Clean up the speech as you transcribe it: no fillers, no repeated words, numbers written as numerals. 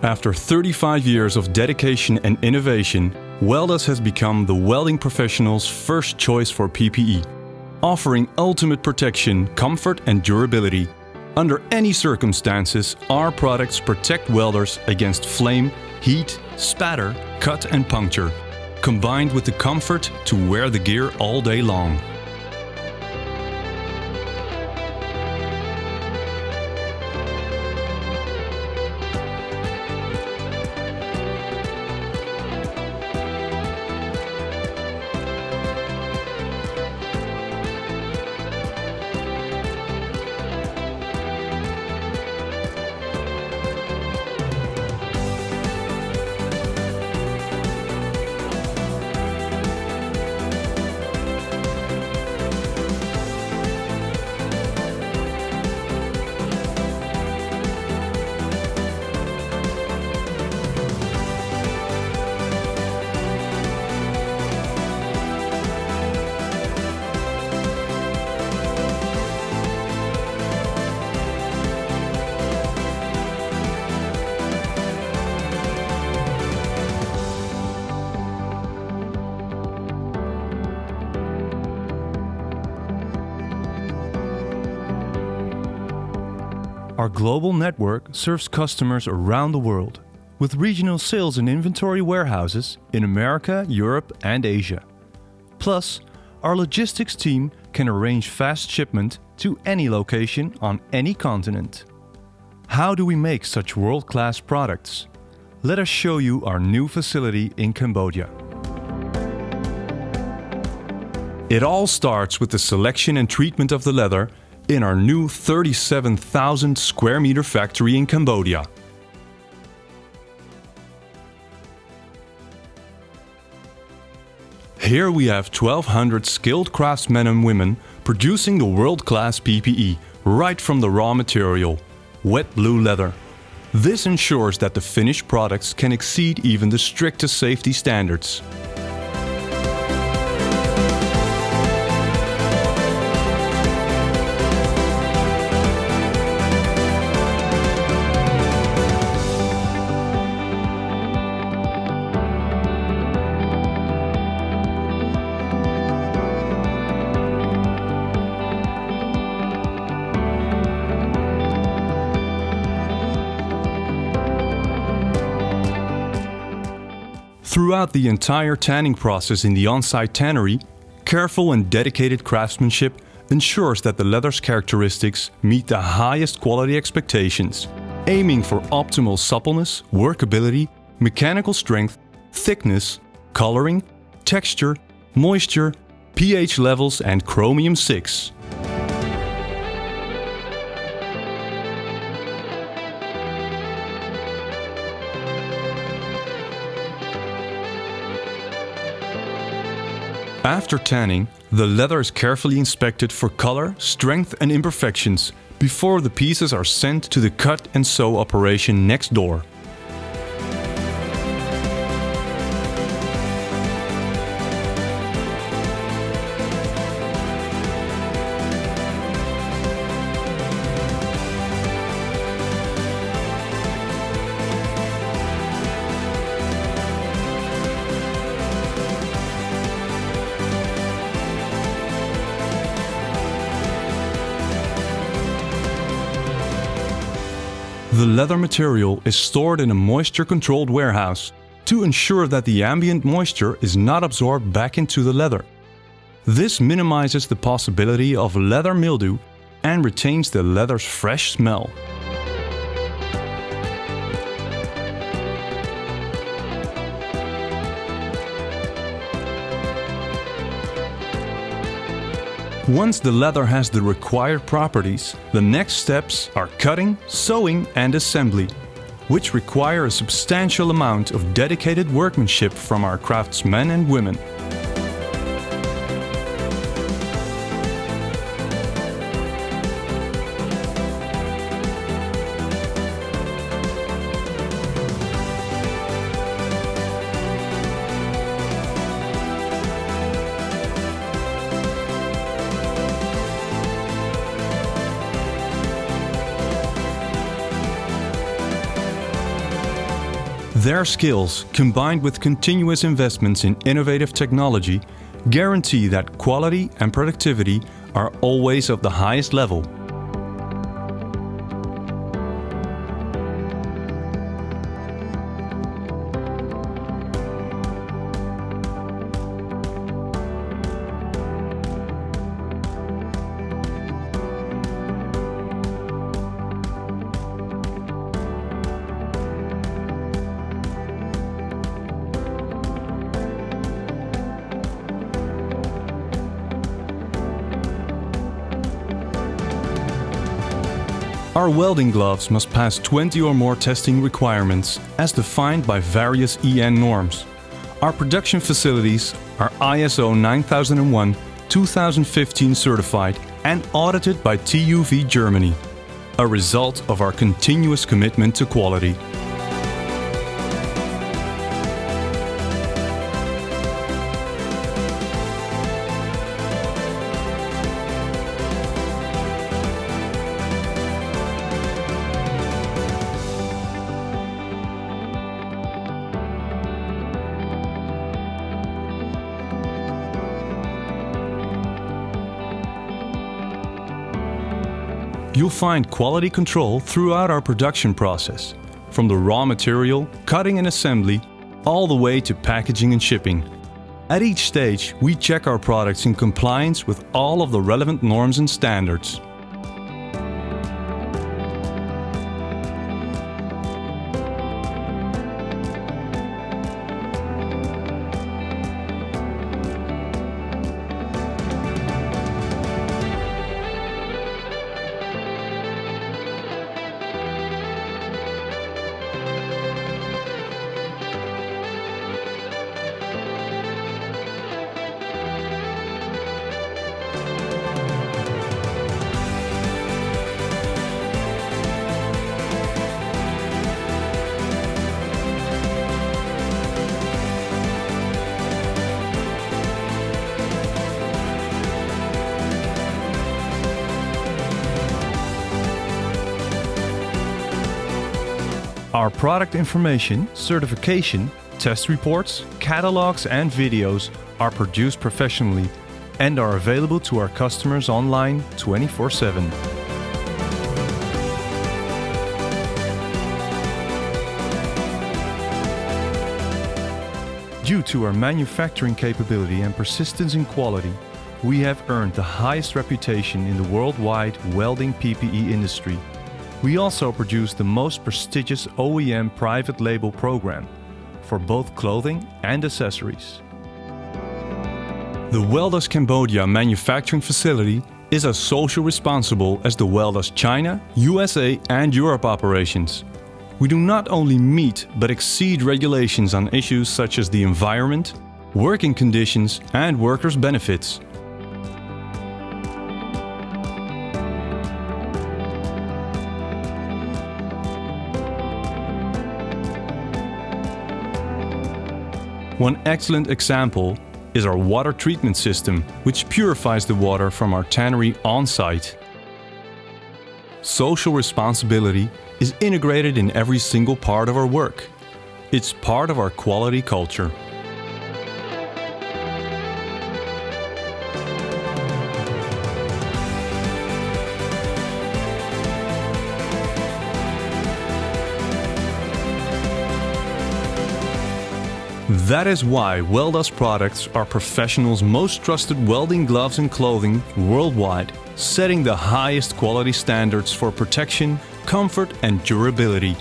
After 35 years of dedication and innovation, Weldas has become the welding professional's first choice for PPE, offering ultimate protection, comfort and durability. Under any circumstances, our products protect welders against flame, heat, spatter, cut and puncture, combined with the comfort to wear the gear all day long. Our global network serves customers around the world, with regional sales and inventory warehouses in America, Europe and Asia. Plus, our logistics team can arrange fast shipment to any location on any continent. How do we make such world-class products? Let us show you our new facility in Cambodia. It all starts with the selection and treatment of the leather in our new 37,000 square meter factory in Cambodia. Here we have 1,200 skilled craftsmen and women producing the world-class PPE right from the raw material, wet blue leather. This ensures that the finished products can exceed even the strictest safety standards. Throughout the entire tanning process in the on-site tannery, careful and dedicated craftsmanship ensures that the leather's characteristics meet the highest quality expectations, aiming for optimal suppleness, workability, mechanical strength, thickness, coloring, texture, moisture, pH levels and chromium-6. After tanning, the leather is carefully inspected for color, strength and imperfections before the pieces are sent to the cut and sew operation next door. The leather material is stored in a moisture-controlled warehouse to ensure that the ambient moisture is not absorbed back into the leather. This minimizes the possibility of leather mildew and retains the leather's fresh smell. Once the leather has the required properties, the next steps are cutting, sewing and assembly, which require a substantial amount of dedicated workmanship from our craftsmen and women. Their skills, combined with continuous investments in innovative technology, guarantee that quality and productivity are always of the highest level. Our welding gloves must pass 20 or more testing requirements as defined by various EN norms. Our production facilities are ISO 9001, 2015 certified and audited by TÜV Germany, a result of our continuous commitment to quality. You'll find quality control throughout our production process, from the raw material, cutting and assembly, all the way to packaging and shipping. At each stage, we check our products in compliance with all of the relevant norms and standards. Our product information, certification, test reports, catalogs and videos are produced professionally and are available to our customers online 24/7. Due to our manufacturing capability and persistence in quality, we have earned the highest reputation in the worldwide welding PPE industry. We also produce the most prestigious OEM private label program for both clothing and accessories. The Weldas Cambodia manufacturing facility is as social responsible as the Weldas China, USA and Europe operations. We do not only meet but exceed regulations on issues such as the environment, working conditions and workers' benefits. One excellent example is our water treatment system, which purifies the water from our tannery on-site. Social responsibility is integrated in every single part of our work. It's part of our quality culture. That is why Weldas products are professionals' most trusted welding gloves and clothing worldwide, setting the highest quality standards for protection, comfort and durability.